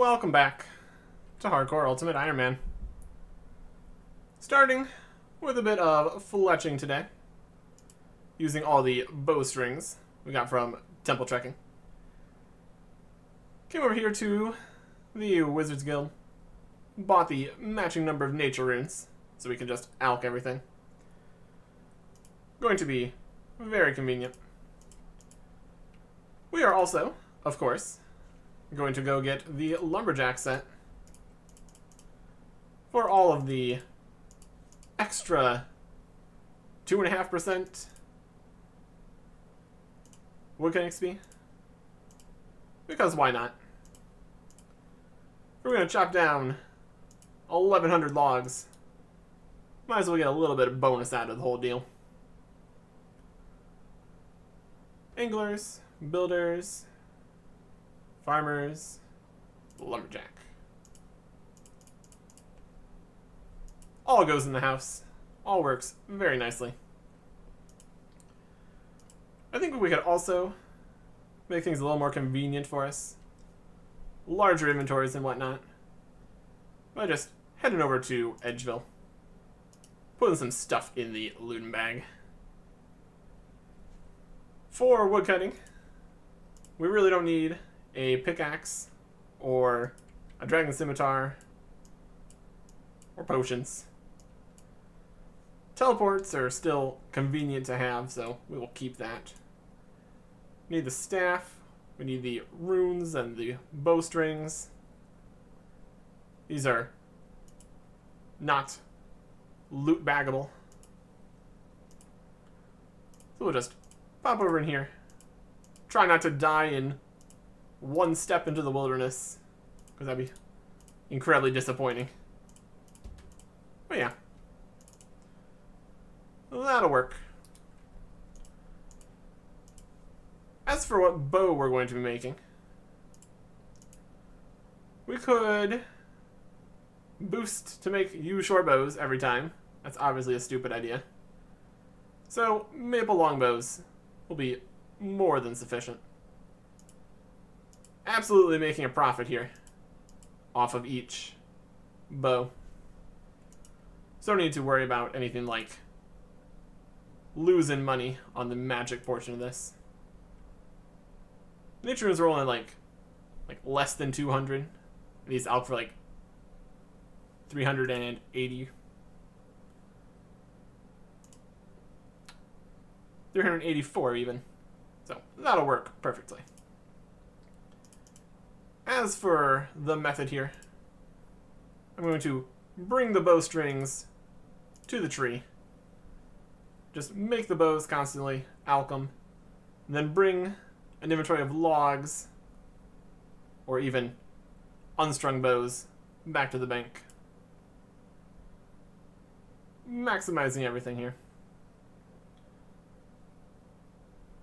Welcome back to Hardcore Ultimate Iron Man. Starting with a bit of fletching today, using all the bowstrings we got from Temple Trekking. Came over here to the Wizards Guild, bought the matching number of nature runes, so we can just alch everything. Going to be very convenient. We are also, of course, going to go get the Lumberjack set for all of the extra 2.5% woodcutting XP. Because why not? We're going to chop down 1,100 logs. Might as well get a little bit of bonus out of the whole deal. Anglers, builders, farmers, lumberjack. All goes in the house. All works very nicely. I think we could also make things a little more convenient for us. Larger inventories and whatnot. By just heading over to Edgeville. Putting some stuff in the looting bag. For woodcutting, we really don't need a pickaxe or a dragon scimitar or potions. Teleports are still convenient to have, so we will keep that. We need the staff, we need the runes and the bowstrings. These are not loot baggable. So we'll just pop over in here. Try not to die in one step into the wilderness, because that'd be incredibly disappointing. But yeah. That'll work. As for what bow we're going to be making, we could boost to make U short bows every time. That's obviously a stupid idea. So maple longbows will be more than sufficient. Absolutely making a profit here off of each bow. So don't need to worry about anything like losing money on the magic portion of this. Nature runes are only like less than 200. These out for like 380. 384 even. So that'll work perfectly. As for the method here, I'm going to bring the bowstrings to the tree. Just make the bows constantly, alch them, and then bring an inventory of logs, or even unstrung bows, back to the bank. Maximizing everything here.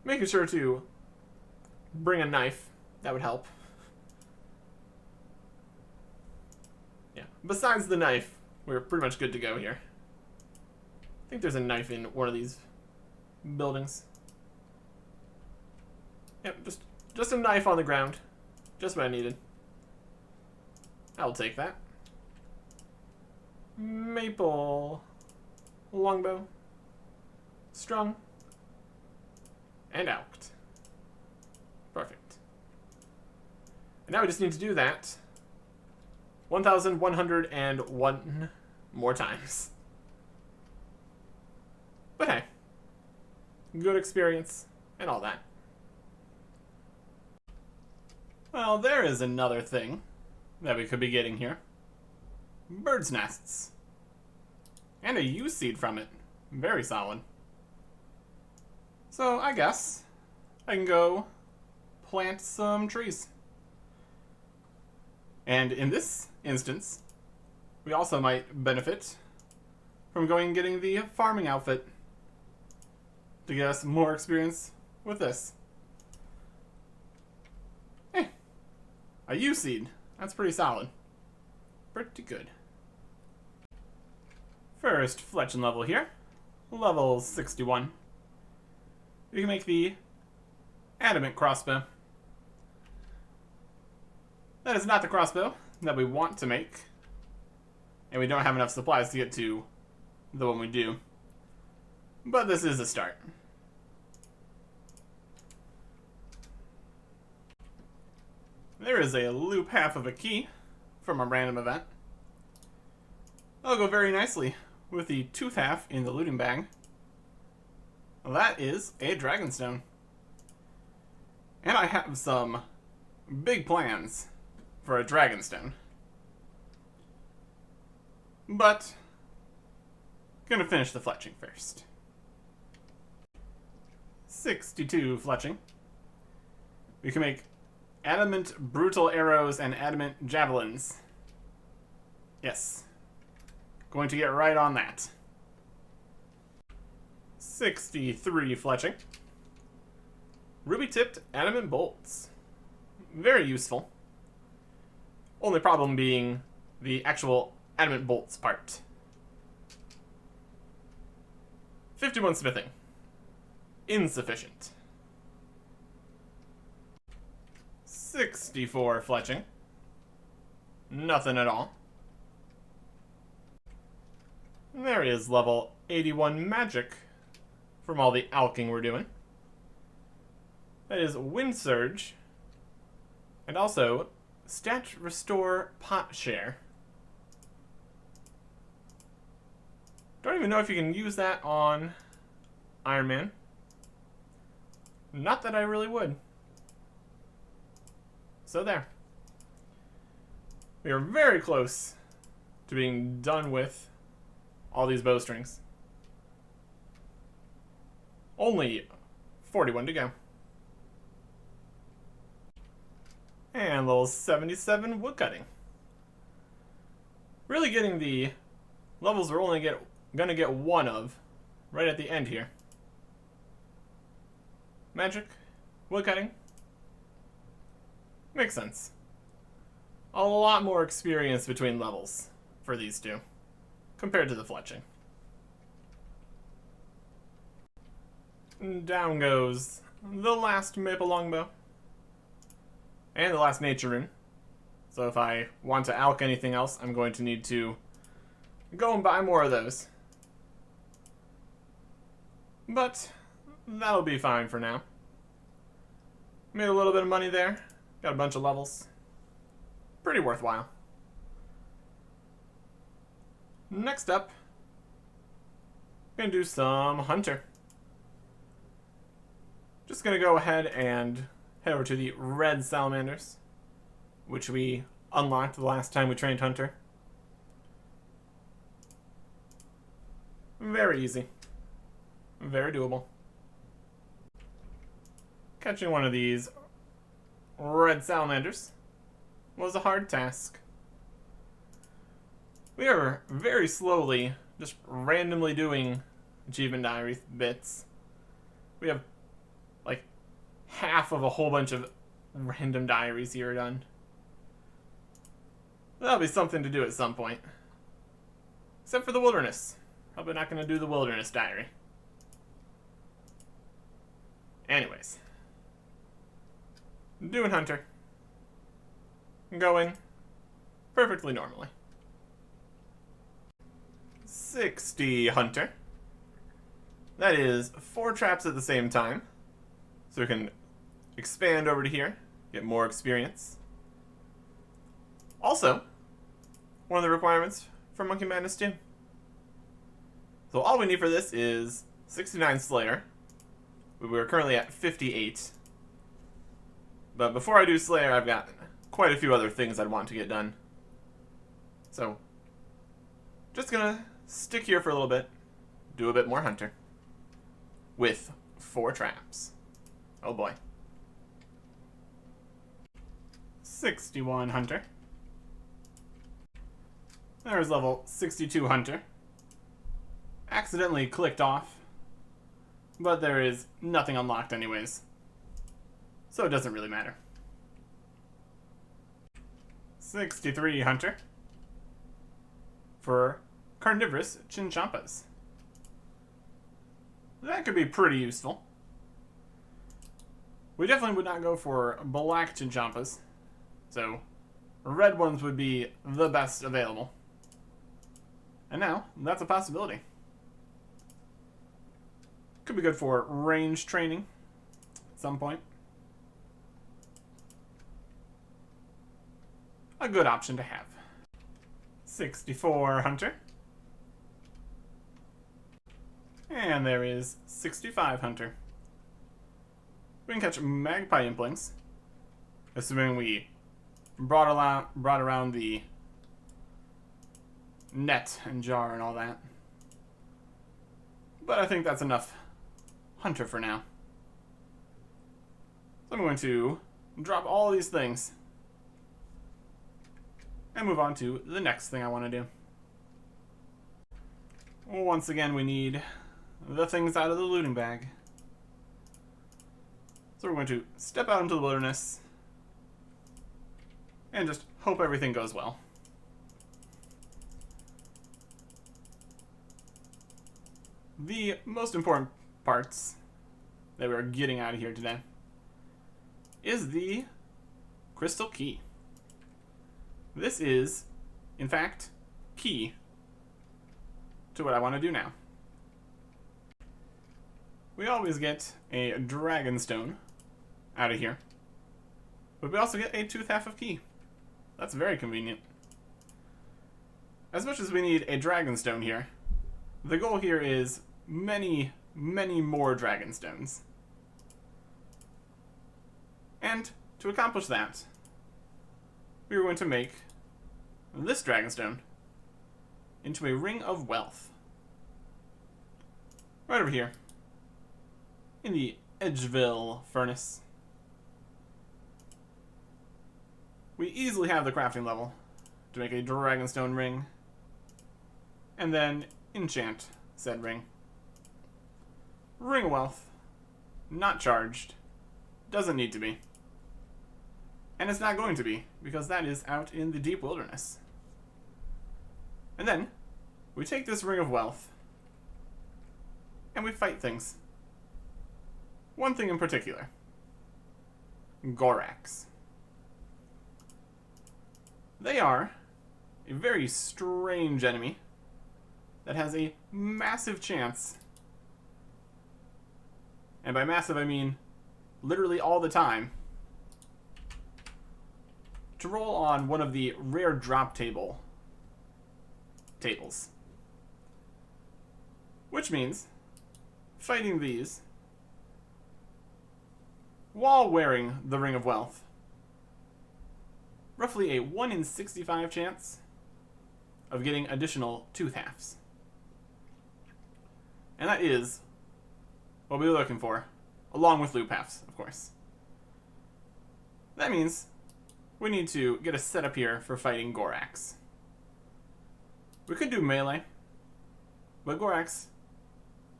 Making sure to bring a knife, that would help. Yeah, besides the knife, we're pretty much good to go here. I think there's a knife in one of these buildings. Yep, just a knife on the ground. Just what I needed. I'll take that. Maple longbow. Strung. And alched. Perfect. And now we just need to do that 1,101 more times. But hey, good experience and all that. Well, there is another thing that we could be getting here. Bird's nests. And a U seed from it. Very solid. So I guess I can go plant some trees. And in this instance, we also might benefit from going and getting the farming outfit to get us more experience with this. Hey, a U seed. That's pretty solid. Pretty good. First fletching level here. Level 61. We can make the adamant crossbow. That is not the crossbow that we want to make. And we don't have enough supplies to get to the one we do. But this is a start. There is a loop half of a key from a random event. That'll go very nicely with the tooth half in the looting bag. That is a dragonstone. And I have some big plans for a dragonstone. But gonna finish the fletching first. 62 fletching. We can make adamant brutal arrows and adamant javelins. Yes. Going to get right on that. 63 fletching. Ruby-tipped adamant bolts. Very useful. Only problem being the actual adamant bolts part. 51 smithing. Insufficient. 64 fletching. Nothing at all. There is level 81 magic from all the alching we're doing. That is Wind Surge. And also Stat Restore Pot Share. Don't even know if you can use that on Iron Man. Not that I really would. So there. We are very close to being done with all these bowstrings. Only 41 to go. And level 77 woodcutting. Really getting the levels we're only gonna get one of right at the end here. Magic, woodcutting. Makes sense. A lot more experience between levels for these two compared to the fletching. Down goes the last maple longbow. And the last nature rune. So if I want to alch anything else, I'm going to need to go and buy more of those. But that'll be fine for now. Made a little bit of money there. Got a bunch of levels. Pretty worthwhile. Next up, gonna do some hunter. Just gonna go ahead and head over to the red salamanders, which we unlocked the last time we trained hunter. Very easy. Very doable. Catching one of these red salamanders was a hard task. We are very slowly just randomly doing achievement diary bits. We have like half of a whole bunch of random diaries here done. That'll be something to do at some point. Except for the wilderness. Probably not going to do the wilderness diary. Anyways. Doing hunter. Going perfectly normally. 60 hunter. That is 4 traps at the same time. So we can expand over to here, get more experience. Also, one of the requirements for Monkey Madness 2. So all we need for this is 69 Slayer. We're currently at 58. But before I do Slayer, I've got quite a few other things I'd want to get done. So, just gonna stick here for a little bit, do a bit more hunter. With 4 traps. Oh boy. 61 hunter. There's level 62 hunter. Accidentally clicked off, but there is nothing unlocked anyways, so it doesn't really matter. 63 hunter for carnivorous chinchompas. That could be pretty useful. We definitely would not go for black chinchompas, so red ones would be the best available. And now, that's a possibility. Could be good for range training at some point. A good option to have. 64 Hunter. And there is 65 Hunter. We can catch Magpie Implings, assuming we brought around the net and jar and all that. But I think that's enough Hunter for now. So I'm going to drop all these things and move on to the next thing I want to do. Once again, we need the things out of the looting bag. So we're going to step out into the wilderness and just hope everything goes well. The most important parts that we're getting out of here today is the crystal key. This is, in fact, key to what I want to do now. We always get a dragon stone out of here, but we also get a tooth half of key. That's very convenient. As much as we need a dragon stone here, the goal here is many, many more dragon stones. And to accomplish that, we are going to make this dragonstone into a ring of wealth. Right over here, in the Edgeville furnace. We easily have the crafting level to make a dragonstone ring, and then enchant said ring. Ring of wealth, not charged, doesn't need to be. And it's not going to be, because that is out in the deep wilderness. And then, we take this ring of wealth, and we fight things. One thing in particular. Gorax. They are a very strange enemy that has a massive chance, and by massive I mean literally all the time, to roll on one of the rare drop tables. Which means fighting these while wearing the Ring of Wealth, roughly a 1 in 65 chance of getting additional tooth halves. And that is what we're looking for, along with loop halves, of course. That means we need to get a setup here for fighting Gorax. We could do melee, but Gorax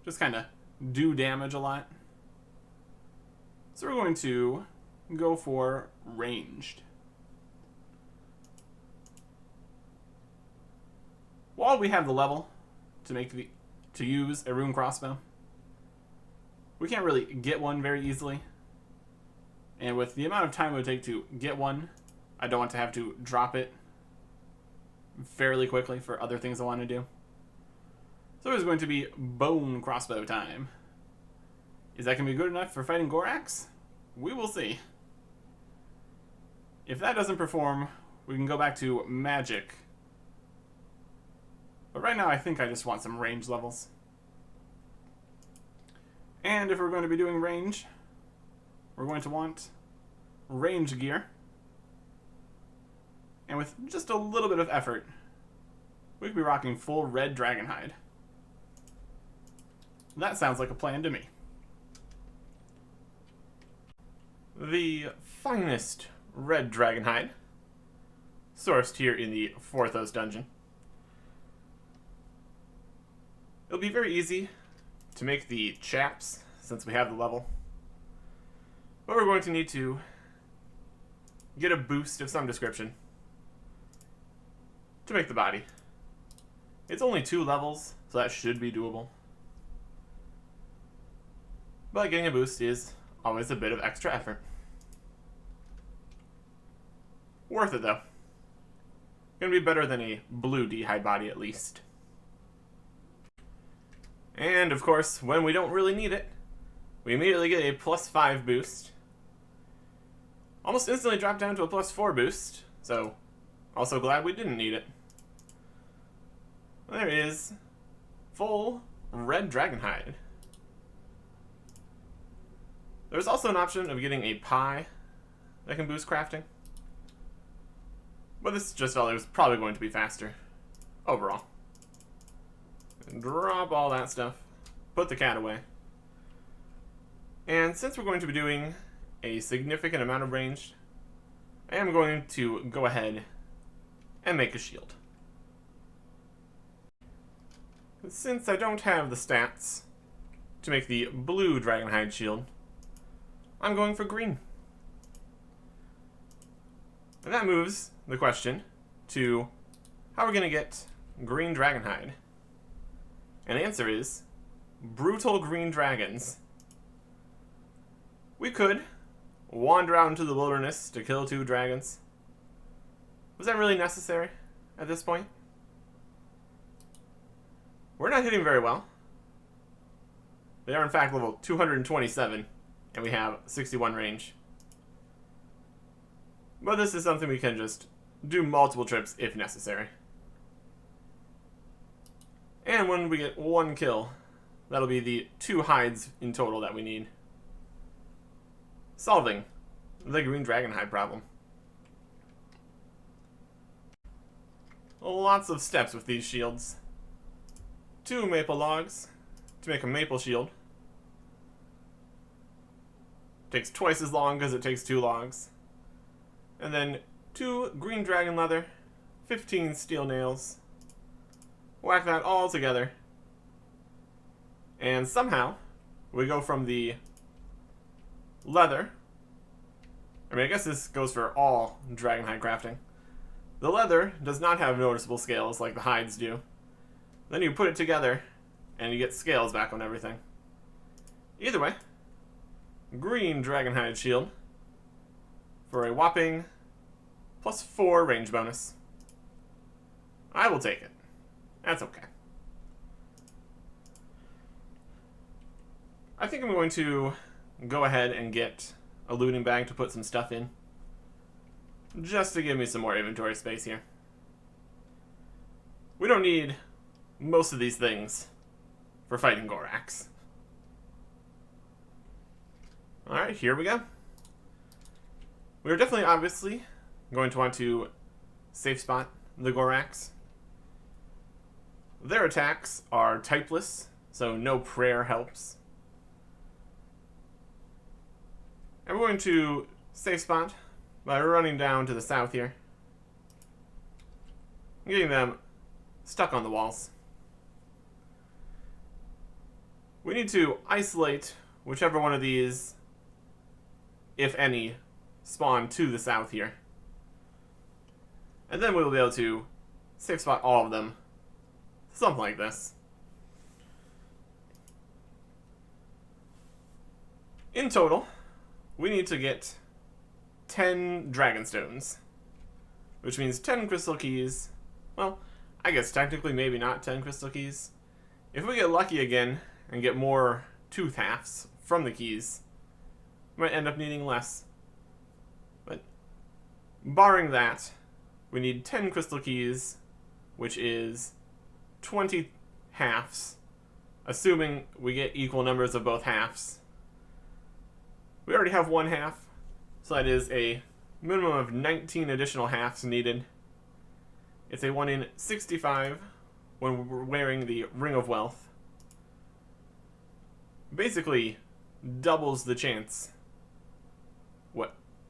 just kind of do damage a lot. So we're going to go for ranged. While we have the level to use a rune crossbow, we can't really get one very easily. And with the amount of time it would take to get one, I don't want to have to drop it fairly quickly for other things I want to do. So it's going to be bone crossbow time. Is that going to be good enough for fighting Gorax? We will see. If that doesn't perform, we can go back to magic. But right now I think I just want some range levels. And if we're going to be doing range, we're going to want range gear. And with just a little bit of effort, we could be rocking full red dragon hide. That sounds like a plan to me. The finest red dragon hide, sourced here in the Forthos dungeon. It'll be very easy to make the chaps, since we have the level. But we're going to need to get a boost of some description to make the body. It's only 2 levels, so that should be doable. But getting a boost is always a bit of extra effort. Worth it, though. Gonna be better than a blue d'hide body at least. And of course, when we don't really need it, we immediately get a +5 boost. Almost instantly drop down to a +4 boost, so also glad we didn't need it. There is full red dragon hide. There's also an option of getting a pie that can boost crafting. But this just felt it was probably going to be faster overall. Drop all that stuff. Put the cat away. And since we're going to be doing a significant amount of range, I am going to go ahead and make a shield. Since I don't have the stats to make the blue dragonhide shield, I'm going for green. And that moves the question to how we're going to get green dragonhide. And the answer is brutal green dragons. We could wander out into the wilderness to kill 2 dragons. Was that really necessary at this point? We're not hitting very well. They are in fact level 227, and we have 61 range. But this is something we can just do multiple trips if necessary. And when we get 1 kill, that'll be the 2 hides in total that we need. Solving the green dragon hide problem. Lots of steps with these shields. 2 maple logs to make a maple shield. Takes twice as long as it takes 2 logs. And then 2 green dragon leather, 15 steel nails. Whack that all together. And somehow, we go from the leather. I mean, I guess this goes for all dragonhide crafting. The leather does not have noticeable scales like the hides do. Then you put it together, and you get scales back on everything. Either way, green dragonhide shield for a whopping +4 range bonus. I will take it. That's okay. I think I'm going to go ahead and get a looting bag to put some stuff in, just to give me some more inventory space here. We don't need most of these things for fighting Gorax. Alright, here we go. We're definitely, obviously, going to want to safe spot the Gorax. Their attacks are typeless, so no prayer helps. And we're going to safe spot by running down to the south here, getting them stuck on the walls. We need to isolate whichever one of these, if any, spawn to the south here. And then we will be able to safe spot all of them. Something like this. In total, we need to get 10 Dragonstones, which means 10 crystal keys. Well, I guess technically maybe not 10 crystal keys. If we get lucky again and get more tooth halves from the keys, we might end up needing less. But barring that, we need 10 crystal keys, which is 20 halves, assuming we get equal numbers of both halves. We already have 1 half, so that is a minimum of 19 additional halves needed. It's a 1 in 65 when we're wearing the Ring of Wealth. Basically, doubles the chance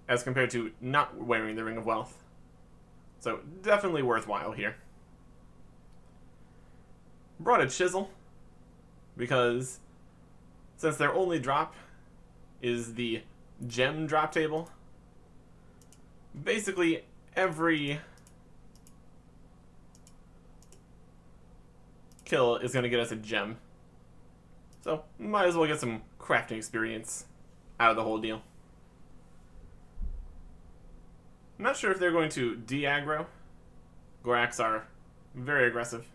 as compared to not wearing the Ring of Wealth. So, definitely worthwhile here. Brought a chisel, because since their only drop is the gem drop table, basically every kill is going to get us a gem. So, might as well get some crafting experience out of the whole deal. I'm not sure if they're going to de-aggro Gorax are very aggressive.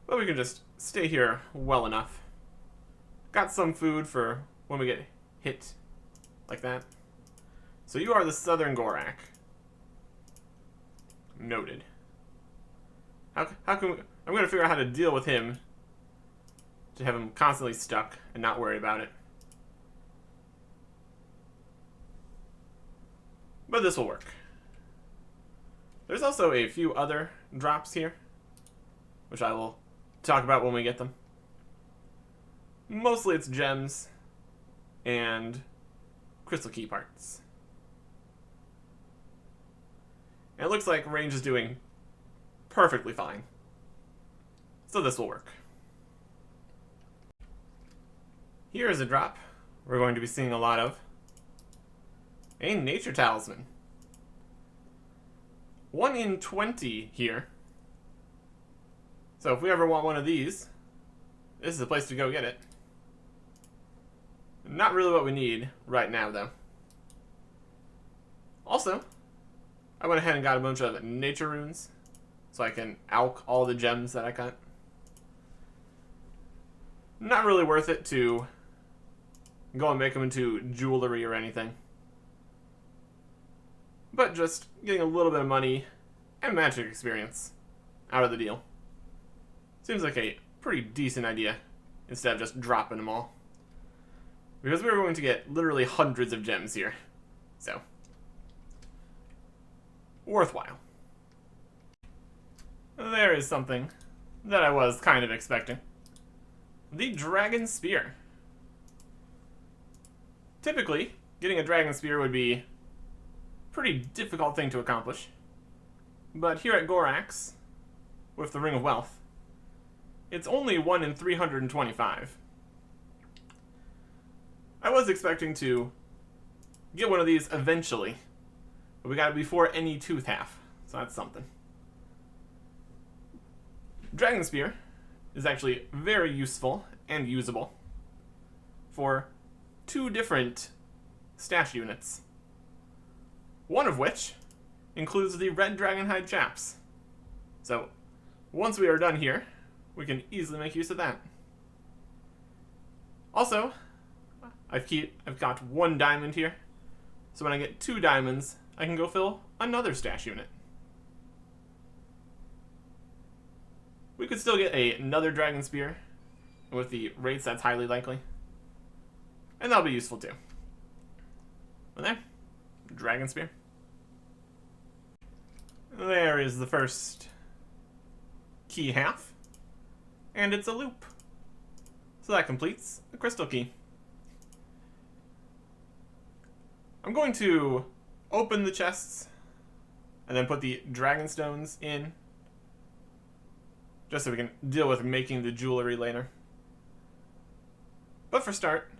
But we can just stay here well enough. Got some food for when we get hit like that. So you are the Southern Gorak. Noted. How can we... I'm going to figure out how to deal with him to have him constantly stuck and not worry about it. But this will work. There's also a few other drops here, which I will talk about when we get them. Mostly it's gems and crystal key parts. And it looks like range is doing perfectly fine. So this will work. Here is a drop we're going to be seeing a lot of. A nature talisman. 1 in 20 here. So if we ever want one of these, this is the place to go get it. Not really what we need right now, though. Also, I went ahead and got a bunch of nature runes, so I can alch all the gems that I got. Not really worth it to go and make them into jewelry or anything. But just getting a little bit of money and magic experience out of the deal. Seems like a pretty decent idea, instead of just dropping them all. Because we're going to get literally hundreds of gems here. So, worthwhile. There is something that I was kind of expecting. The Dragon Spear. Typically, getting a Dragon Spear would be a pretty difficult thing to accomplish. But here at Gorax, with the Ring of Wealth, it's only 1 in 325. I was expecting to get one of these eventually, but we got it before any tooth half, so that's something. Dragon Spear is actually very useful and usable for 2 different stash units. One of which includes the Red Dragonhide chaps. So, once we are done here, we can easily make use of that. Also, I've got 1 diamond here, so when I get 2 diamonds, I can go fill another stash unit. We could still get another Dragon Spear, with the rates that's highly likely. And that'll be useful too. And there, Dragon Spear. There is the first key half, and it's a loop. So that completes the crystal key. I'm going to open the chests and then put the dragon stones in, just so we can deal with making the jewelry later. But for start,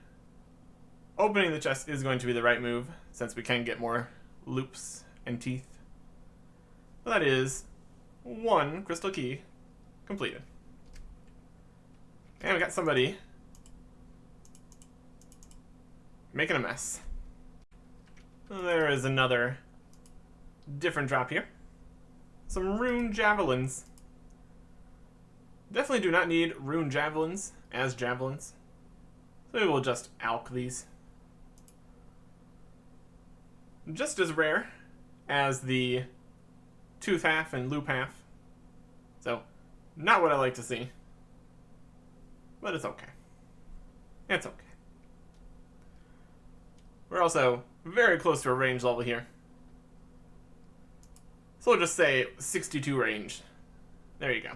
opening the chest is going to be the right move, since we can get more loops and teeth. So that is 1 crystal key completed. And we got somebody making a mess. There is another different drop here. Some rune javelins. Definitely do not need rune javelins as javelins, so we will just alch these. Just as rare as the tooth half and loop half, so not what I like to see, but it's okay. It's okay. We're also very close to a range level here, so we'll just say 62 range. There you go.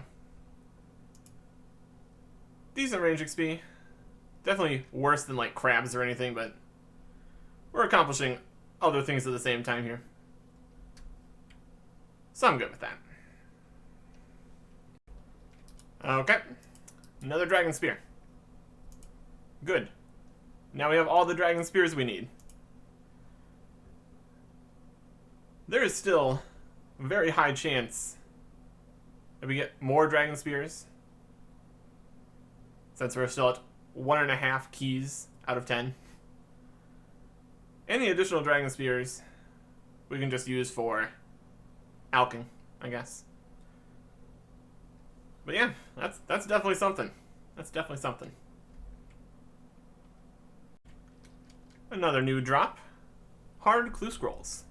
Decent range XP. Definitely worse than like crabs or anything, but we're accomplishing other things at the same time here. So I'm good with that. Okay. Another Dragon Spear. Good. Now we have all the Dragon Spears we need. There is still a very high chance that we get more Dragon Spears, since we're still at 1.5 keys out of 10. Any additional Dragon Spears we can just use for alking, I guess. But yeah, that's definitely something. That's definitely something. Another new drop. Hard clue scrolls.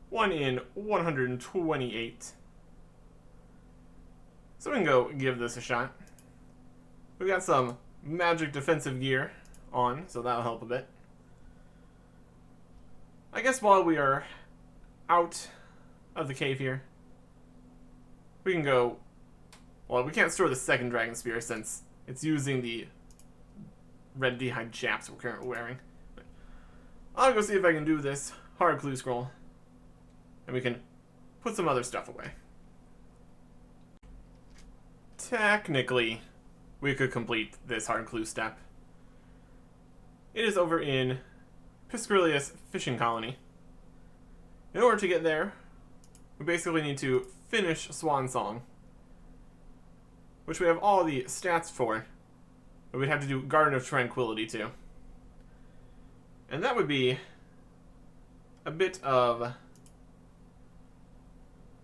1 in 128. So we can go give this a shot. We got some magic defensive gear on, so that'll help a bit. I guess while we are out of the cave here, we can go... Well, we can't store the second dragon spear since it's using the red d'hide chaps we're currently wearing. But I'll go see if I can do this hard clue scroll, and we can put some other stuff away. Technically, we could complete this hard clue step. It is over in Piscarius Fishing Colony. In order to get there, we basically need to finish Swan Song, which we have all the stats for, but we'd have to do Garden of Tranquility too. And that would be a bit of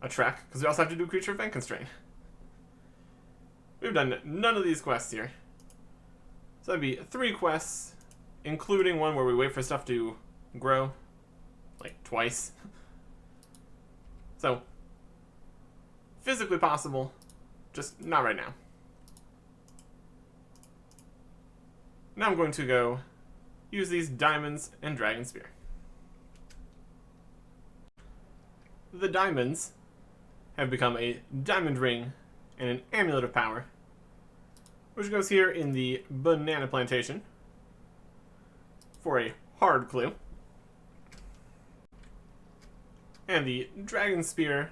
a trek, because we also have to do Creature Event Constraint. We've done none of these quests here. So that'd be 3 quests, including one where we wait for stuff to grow, like twice. So, physically possible, just not right now. Now I'm going to go use these diamonds and dragon spear. The diamonds have become a diamond ring and an amulet of power, which goes here in the banana plantation for a hard clue. And the dragon spear,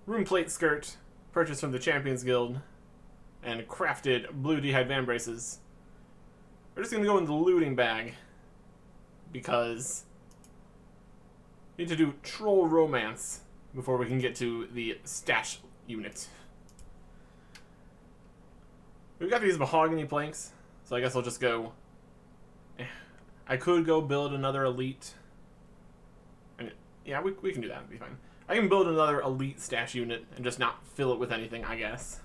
rune plate skirt, purchased from the Champions Guild, and crafted blue d'hide van braces. We're just going to go in the looting bag because we need to do troll romance before we can get to the stash unit. We've got these mahogany planks, so I guess I'll just go... I could go build another elite. And yeah, we can do that. It'll be fine. I can build another elite stash unit and just not fill it with anything, I guess.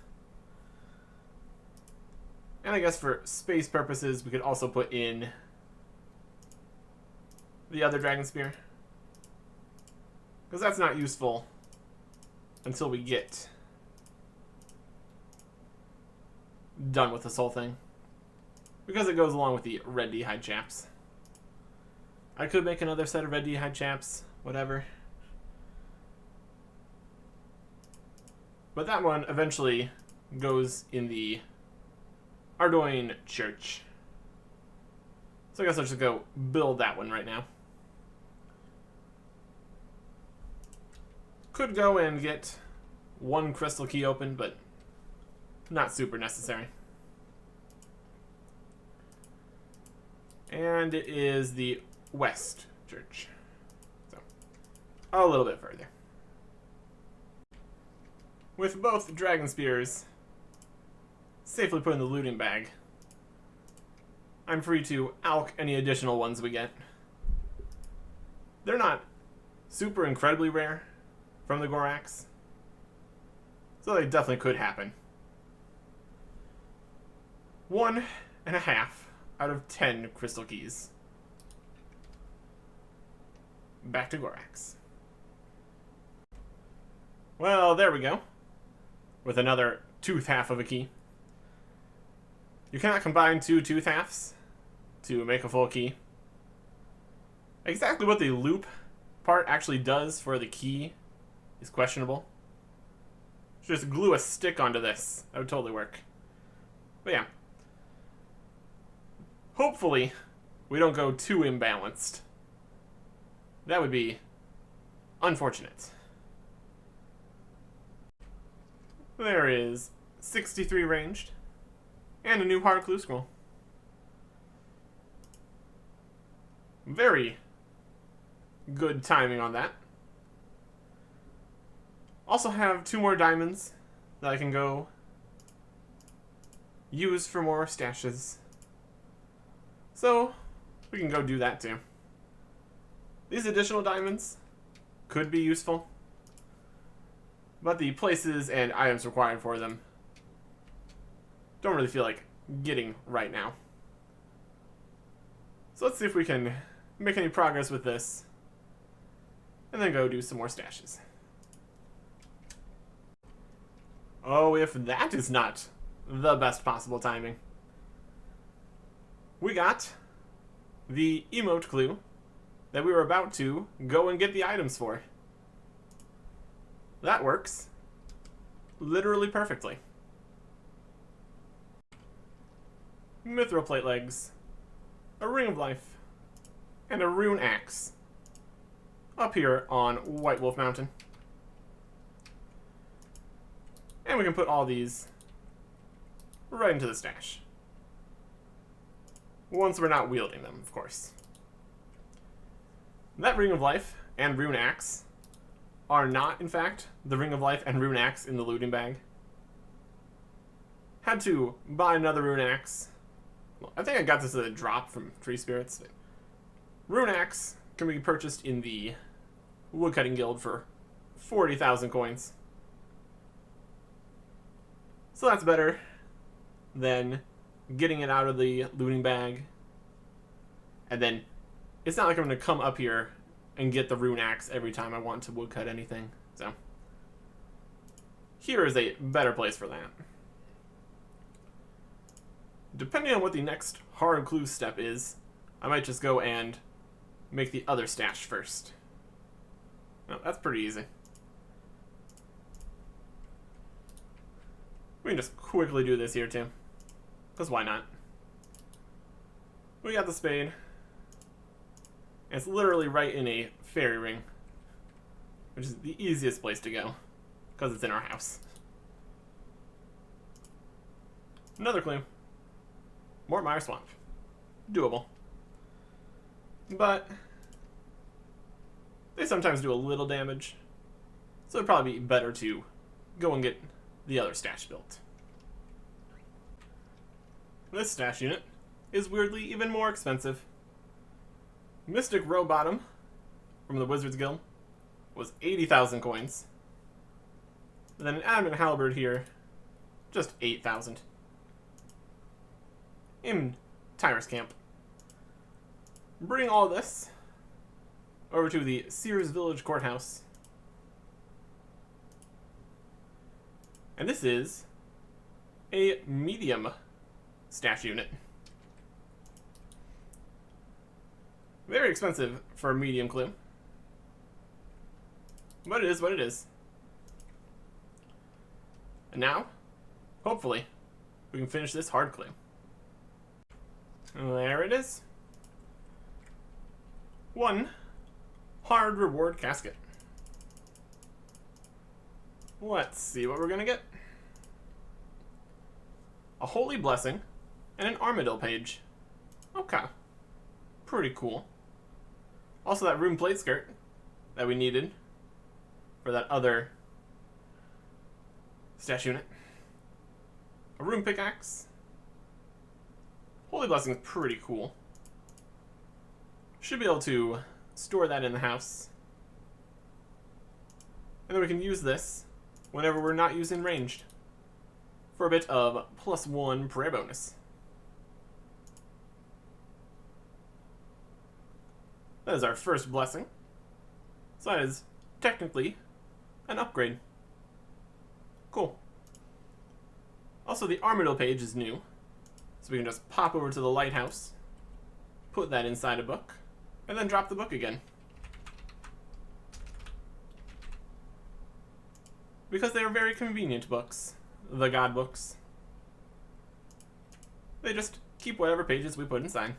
And I guess for space purposes, we could also put in the other dragon spear, because that's not useful until we get done with this whole thing, because it goes along with the red d'hide chaps. I could make another set of red d'hide chaps, whatever. But that one eventually goes in the Ardoin Church. So I guess I'll just go build that one right now. Could go and get 1 crystal key open, but not super necessary. And it is the West Church. So, a little bit further. With both dragon spears safely put in the looting bag, I'm free to alch any additional ones we get. They're not super incredibly rare from the Gorax, so they definitely could happen. 1.5 out of 10 crystal keys. Back to Gorax. Well, there we go. With another tooth half of a key. You cannot combine 2 tooth halves to make a full key. Exactly what the loop part actually does for the key is questionable. Just glue a stick onto this. That would totally work. But yeah. Hopefully, we don't go too imbalanced. That would be unfortunate. There is 63 ranged, and a new hard clue scroll. Very good timing on that. Also have 2 more diamonds that I can go use for more stashes. So, we can go do that too. These additional diamonds could be useful. But the places and items required for them don't really feel like getting right now. So let's see if we can make any progress with this, and then go do some more stashes. Oh, if that is not the best possible timing. We got the emote clue that we were about to go and get the items for. That works literally perfectly. Mithril plate legs, a ring of life, and a rune axe up here on White Wolf Mountain. And we can put all these right into the stash. Once we're not wielding them, of course. That ring of life and rune axe are not, in fact, the ring of life and rune axe in the looting bag. Had to buy another rune axe. Well, I think I got this at a drop from Tree Spirits. Rune axe can be purchased in the Woodcutting Guild for 40,000 coins. So that's better than getting it out of the looting bag. And then it's not like I'm going to come up here and get the rune axe every time I want to woodcut anything. So here is a better place for that. Depending on what the next hard clue step is, I might just go and make the other stash first. No, that's pretty easy. We can just quickly do this here too, because why not? We got the spade. And it's literally right in a fairy ring, which is the easiest place to go, because it's in our house. Another clue. Mortmire Swamp. Doable. But they sometimes do a little damage, so it'd probably be better to go and get the other stash built. This stash unit is weirdly even more expensive. Mystic Row Bottom from the Wizards Guild was 80,000 coins. And then an Adamant Halberd here, just 8,000. In Tyrus Camp. Bring all this over to the Sears Village Courthouse. And this is a medium stash unit. Very expensive for a medium clue. But it is what it is. And now, hopefully, we can finish this hard clue. There it is. One hard reward casket. Let's see what we're gonna get. A holy blessing and an armadillo page. Okay. Pretty cool. Also that rune plate skirt that we needed for that other stash unit. A rune pickaxe. Holy blessing is pretty cool. Should be able to store that in the house. And then we can use this whenever we're not using ranged for a bit of +1 prayer bonus. That is our first blessing. So that is technically an upgrade. Cool. Also, the armadillo page is new. So we can just pop over to the lighthouse, put that inside a book, and then drop the book again. Because they are very convenient books, the god books. They just keep whatever pages we put inside.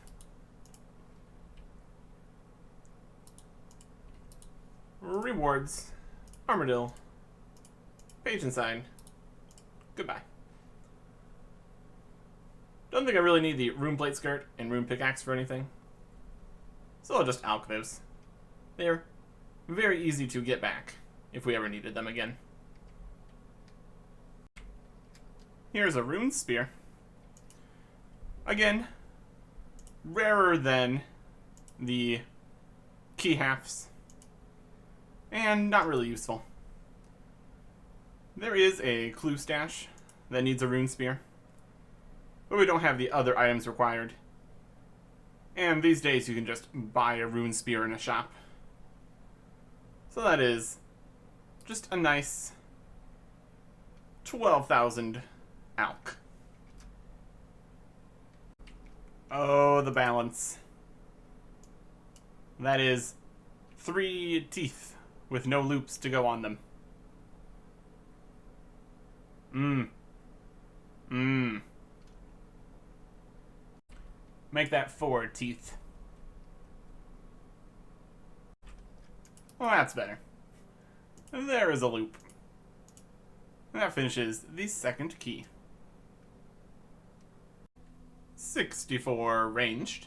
Rewards, armadillo, page inside, goodbye. Don't think I really need the rune plate skirt and rune pickaxe for anything, so I'll just alch those. They're very easy to get back if we ever needed them again. Here's a rune spear. Again, rarer than the key halves. and not really useful. There is a clue stash that needs a rune spear, but we don't have the other items required. And these days you can just buy a rune spear in a shop. So that is just a nice 12,000 alk. Oh, the balance. That is 3 teeth with no loops to go on them. Make that 4 teeth. Well, that's better. There is a loop. And that finishes the second key. 64 ranged.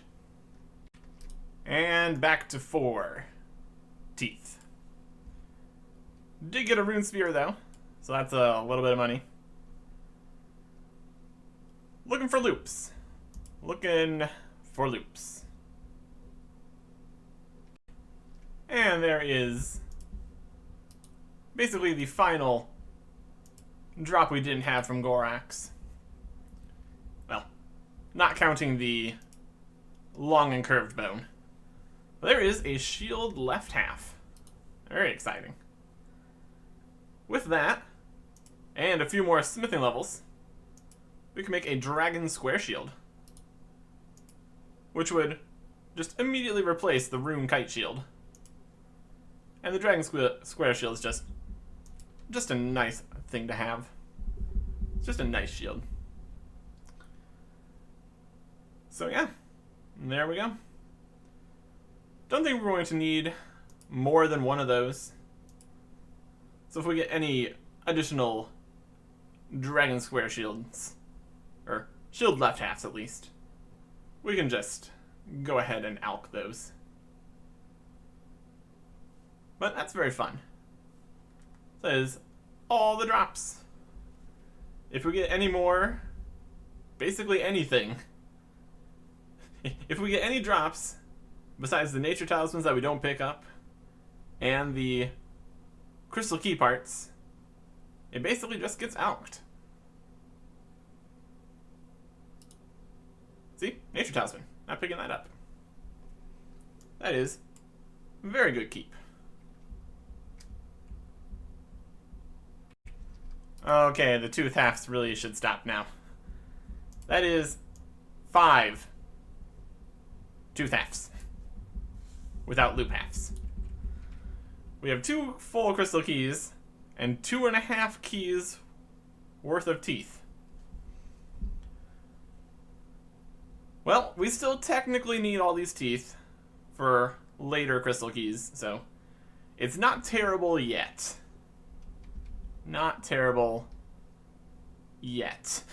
And back to 4 teeth. Did get a rune spear though, so that's a little bit of money. Looking for loops. Looking for loops. And there is basically the final drop we didn't have from Gorax. Well, not counting the long and curved bone. There is a shield left half. Very exciting. With that, and a few more smithing levels, we can make a dragon square shield, which would just immediately replace the rune kite shield. And the dragon square shield is just a nice thing to have. It's just a nice shield. So yeah, there we go. Don't think we're going to need more than one of those. So if we get any additional dragon square shields, or shield left halves at least, we can just go ahead and alk those. But that's very fun. That is all the drops. If we get any more, basically anything, if we get any drops besides the nature talismans that we don't pick up and the crystal key parts, it basically just gets alked. See? Nature talisman. Not picking that up. That is very good keep. Okay, the tooth halves really should stop now. That is 5 tooth halves without loop halves. We have 2 full crystal keys and 2.5 keys worth of teeth. Well, we still technically need all these teeth for later crystal keys, so it's not terrible yet. Not terrible yet.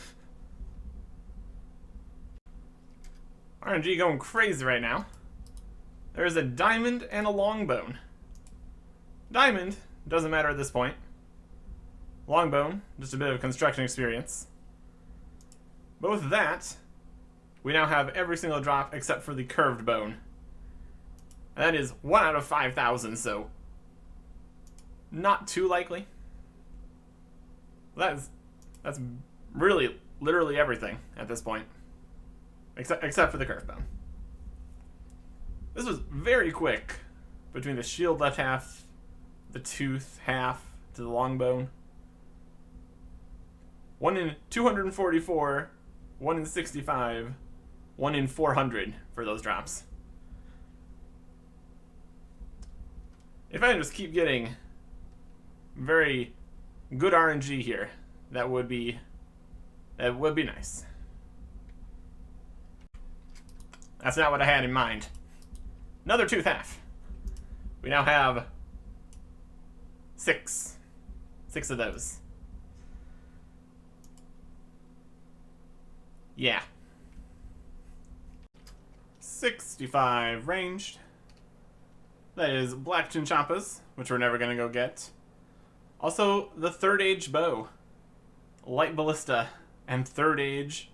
RNG going crazy right now. There's a diamond and a long bone. Diamond doesn't matter at this point. Long bone, just a bit of construction experience. But with that, we now have every single drop except for the curved bone. And that is 1 out of 5,000, so not too likely. That's really literally everything at this point, except for the curved bone. This was very quick between the shield left half, the tooth half to the long bone. 1 in 244, 1 in 65, 1 in 400 for those drops. If I just keep getting very good RNG here, that would be nice. That's not what I had in mind. Another tooth half. We now have 6 of those. Yeah. 65 ranged. That is black chinchompas, which we're never gonna go get. Also, the 3rd age bow, light ballista, and 3rd age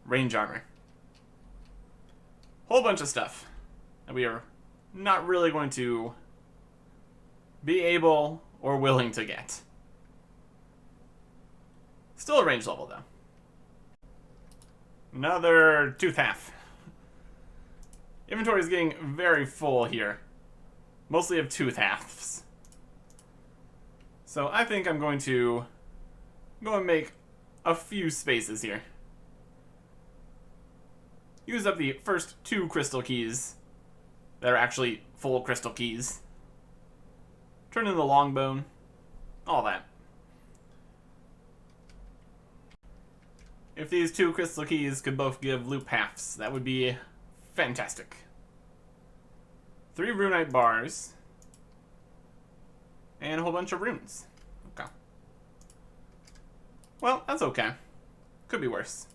range armor. Whole bunch of stuff that we are not really going to be able or willing to get. Still a range level, though. Another tooth half. Inventory is getting very full here. Mostly of tooth halves. So I think I'm going to go and make a few spaces here. Use up the first 2 crystal keys that are actually full crystal keys. Turn in the long bone. All that. If these 2 crystal keys could both give loop halves, that would be fantastic. 3 runite bars. And a whole bunch of runes. Okay. Well, that's okay. Could be worse.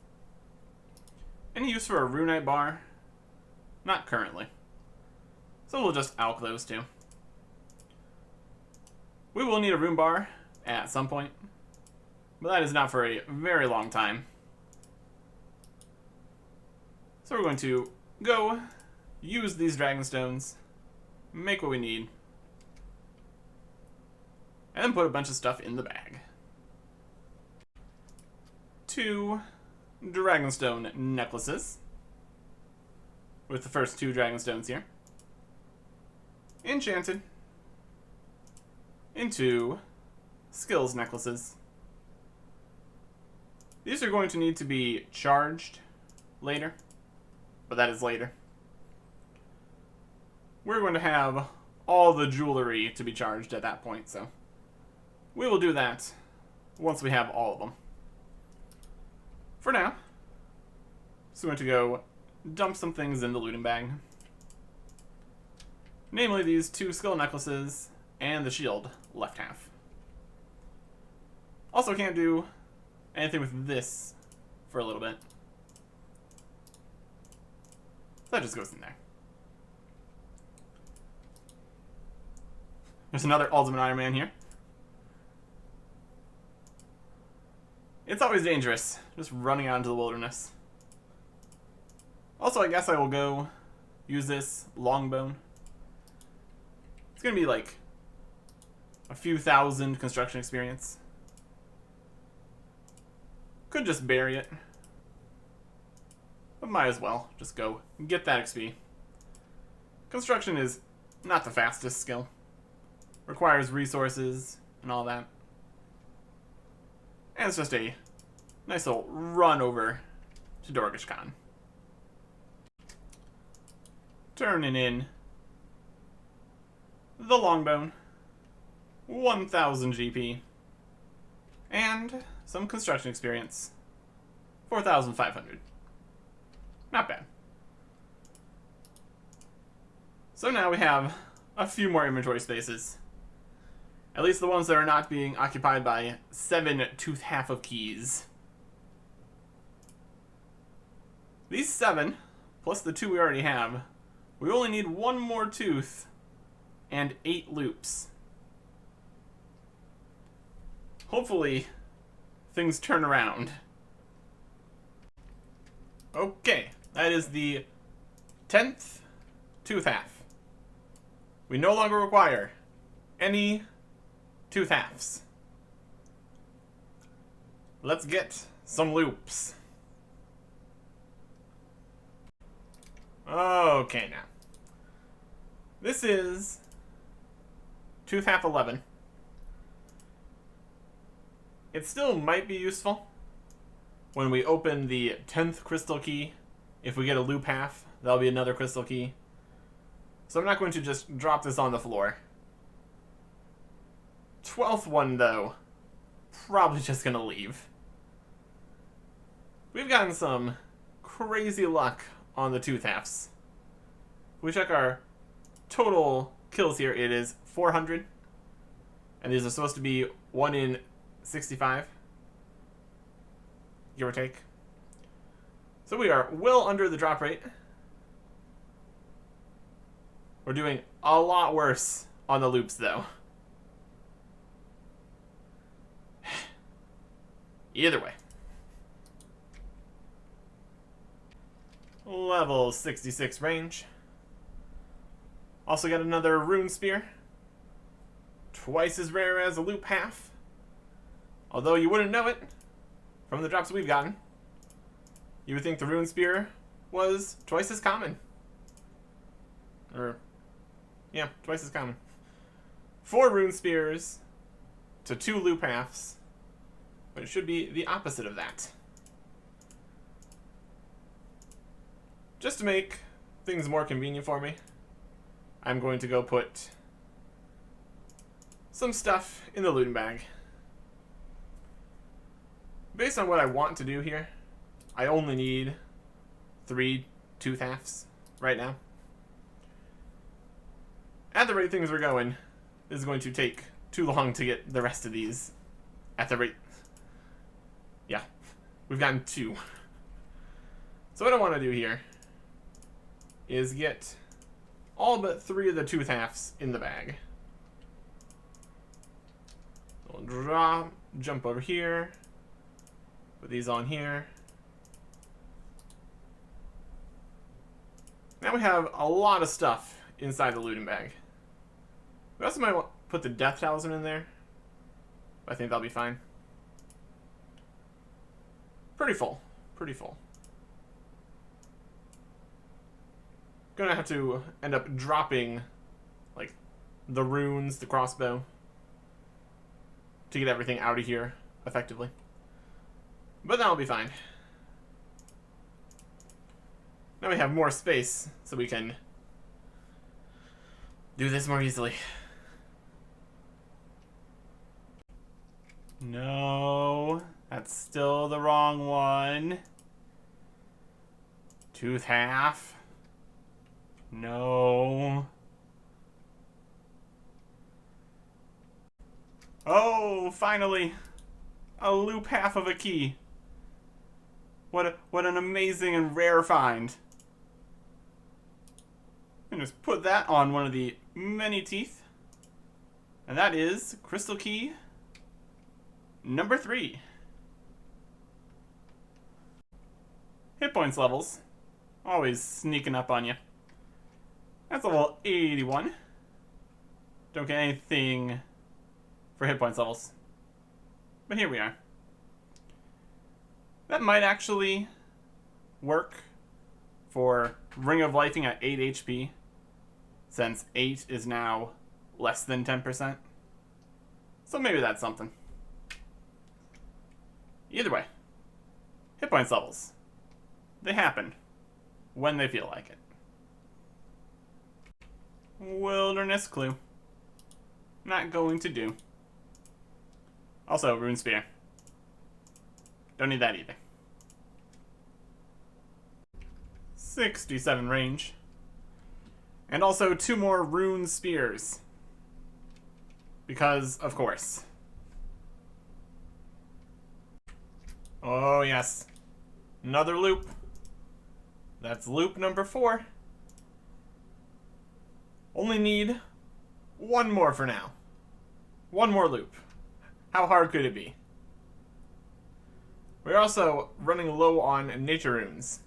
Any use for a runite bar? Not currently. So we'll just alch those 2. We will need a rune bar at some point. But that is not for a very long time. So we're going to go use these dragon stones, make what we need, and then put a bunch of stuff in the bag. 2 dragonstone necklaces, with the first 2 dragonstones here, enchanted into skills necklaces. These are going to need to be charged later, but that is later. We're going to have all the jewelry to be charged at that point, so we will do that once we have all of them. For now, just going to go dump some things in the looting bag. Namely these 2 skill necklaces and the shield left half. Also can't do anything with this for a little bit. So that just goes in there. There's another Ultimate Iron Man here. It's always dangerous, just running out into the wilderness. Also, I guess I will go use this longbone. It's gonna be like a few thousand construction experience. Could just bury it. But might as well just go get that XP. Construction is not the fastest skill. Requires resources and all that. And it's just a nice little run over to Dorgish Khan. Turning in the longbone, 1000 GP, and some construction experience, 4,500. Not bad. So now we have a few more inventory spaces. At least the ones that are not being occupied by 7 tooth half of keys. These 7, plus the 2 we already have, we only need 1 more tooth and 8 loops. Hopefully, things turn around. Okay, that is the 10th tooth half. We no longer require any tooth halves. Let's get some loops. Okay, now. This is tooth half 11. It still might be useful when we open the 10th crystal key. If we get a loop half, that'll be another crystal key. So I'm not going to just drop this on the floor. 12th one, though, probably just gonna leave. We've gotten some crazy luck on the tooth halves. If we check our total kills here, it is 400. And these are supposed to be 1 in 65. Give or take. So we are well under the drop rate. We're doing a lot worse on the loops, though. Either way. Level 66 range. Also got another rune spear. twice as rare as a loop half. Although you wouldn't know it from the drops we've gotten. You would think the Rune Spear was twice as common. Or, yeah, twice as common. 4 Rune Spears to 2 loop halves. But it should be the opposite of that. Just to make things more convenient for me, I'm going to go put some stuff in the looting bag. Based on what I want to do here, I only need 3 tooth halves right now. At the rate things are going, this is going to take too long to get the rest of these. At the rate... Yeah, we've gotten 2. So what I want to do here is get all but 3 of the tooth halves in the bag. We'll jump over here, put these on here. Now we have a lot of stuff inside the looting bag. We also might want to put the death talisman in there. I think that'll be fine. Pretty full. Pretty full. Gonna have to end up dropping, like, the runes, the crossbow, to get everything out of here effectively. But that'll be fine. Now we have more space, so we can do this more easily. No, that's still the wrong one. Tooth half. No. Oh, finally. A loop half of a key. What an amazing and rare find. And just put that on one of the many teeth. And that is crystal key number 3. Hit points levels. Always sneaking up on you. That's level 81. Don't get anything for hit points levels. But here we are. That might actually work for Ring of Lifing at 8 HP, since 8 is now less than 10%. So maybe that's something. Either way, hit points levels. They happen when they feel like it. Wilderness clue. Not going to do. Also, Rune Spear. Don't need that either. 67 range. And also 2 more Rune Spears. Because, of course. Oh, yes. Another loop. That's loop number 4. Only need 1 more for now. 1 more loop. How hard could it be? We're also running low on nature runes,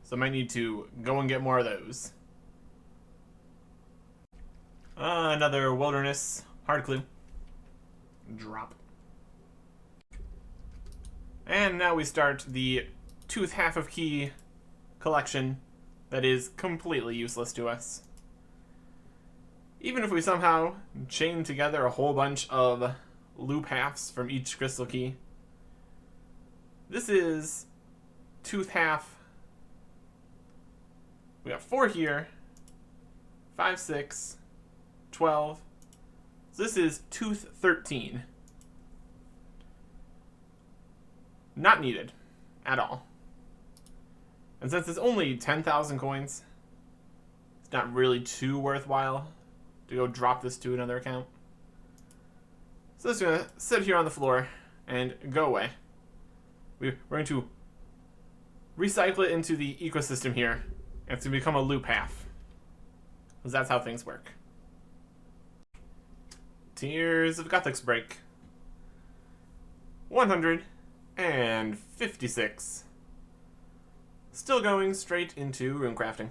so I might need to go and get more of those. Another wilderness hard clue. Drop. And now we start the tooth half of key collection that is completely useless to us. Even if we somehow chain together a whole bunch of loop halves from each crystal key, this is tooth half. We got 4 here, 5, 6, 12. So this is tooth 13. Not needed at all. And since it's only 10,000 coins, it's not really too worthwhile to go drop this to another account. So it's going to sit here on the floor and go away. We're going to recycle it into the ecosystem here, and it's going to become a loop half. Because that's how things work. Tears of Gothic's break. 156. Still going straight into rune crafting.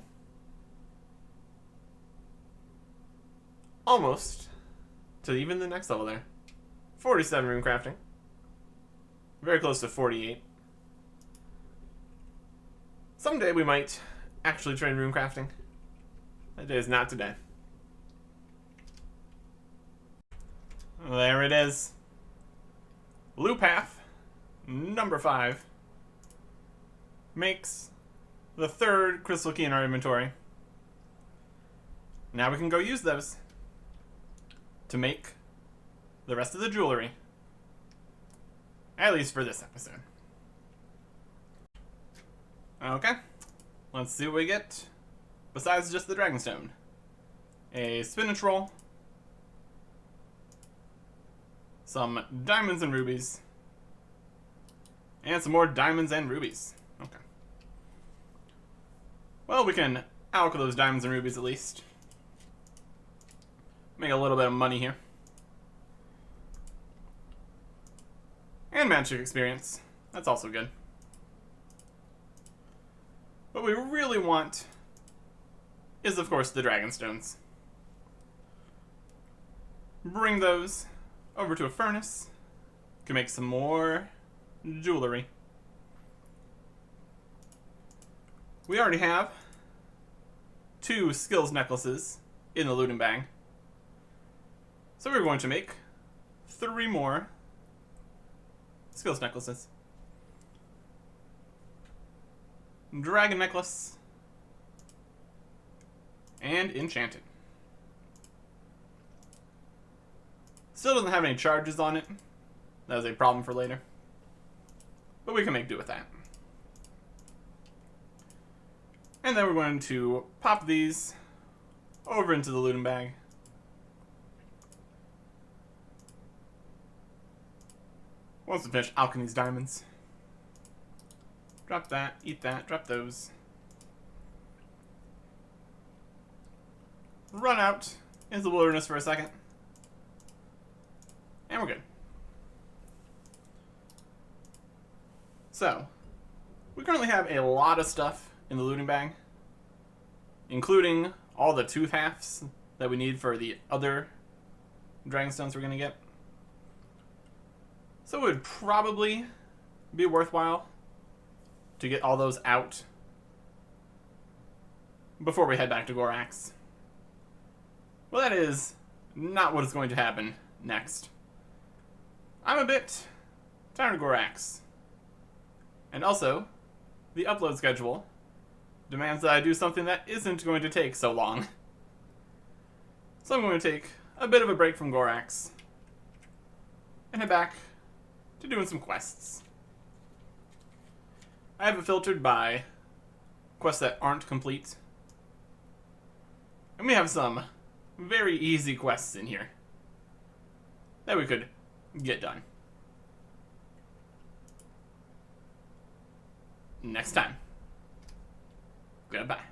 Almost to even the next level there. 47 rune crafting. Very close to 48. Someday we might actually train rune crafting. That day is not today. There it is. Loop path number 5 makes the 3rd crystal key in our inventory. Now we can go use those to make the rest of the jewelry. At least for this episode. Okay, let's see what we get besides just the Dragonstone. A spinach roll, some diamonds and rubies, and some more diamonds and rubies. Okay. Well, we can alch those diamonds and rubies at least. Make a little bit of money here. And magic experience. That's also good. What we really want is, of course, the Dragonstones. Bring those over to a furnace. Can make some more jewelry. We already have 2 skills necklaces in the looting bag. So we're going to make 3 more skills necklaces. Dragon necklace. And enchanted. Still doesn't have any charges on it. That is a problem for later. But we can make do with that. And then we're going to pop these over into the looting bag. Once we finish alching these diamonds. Drop that, eat that, drop those. Run out into the wilderness for a second. And we're good. So, we currently have a lot of stuff in the looting bag, including all the tooth halves that we need for the other Dragonstones we're going to get. So it would probably be worthwhile to get all those out before we head back to Gorax. Well, that is not what is going to happen next. I'm a bit tired of Gorax. And also, the upload schedule demands that I do something that isn't going to take so long. So I'm going to take a bit of a break from Gorax and head back to doing some quests. I have it filtered by quests that aren't complete. And we have some very easy quests in here that we could get done. Next time. Goodbye.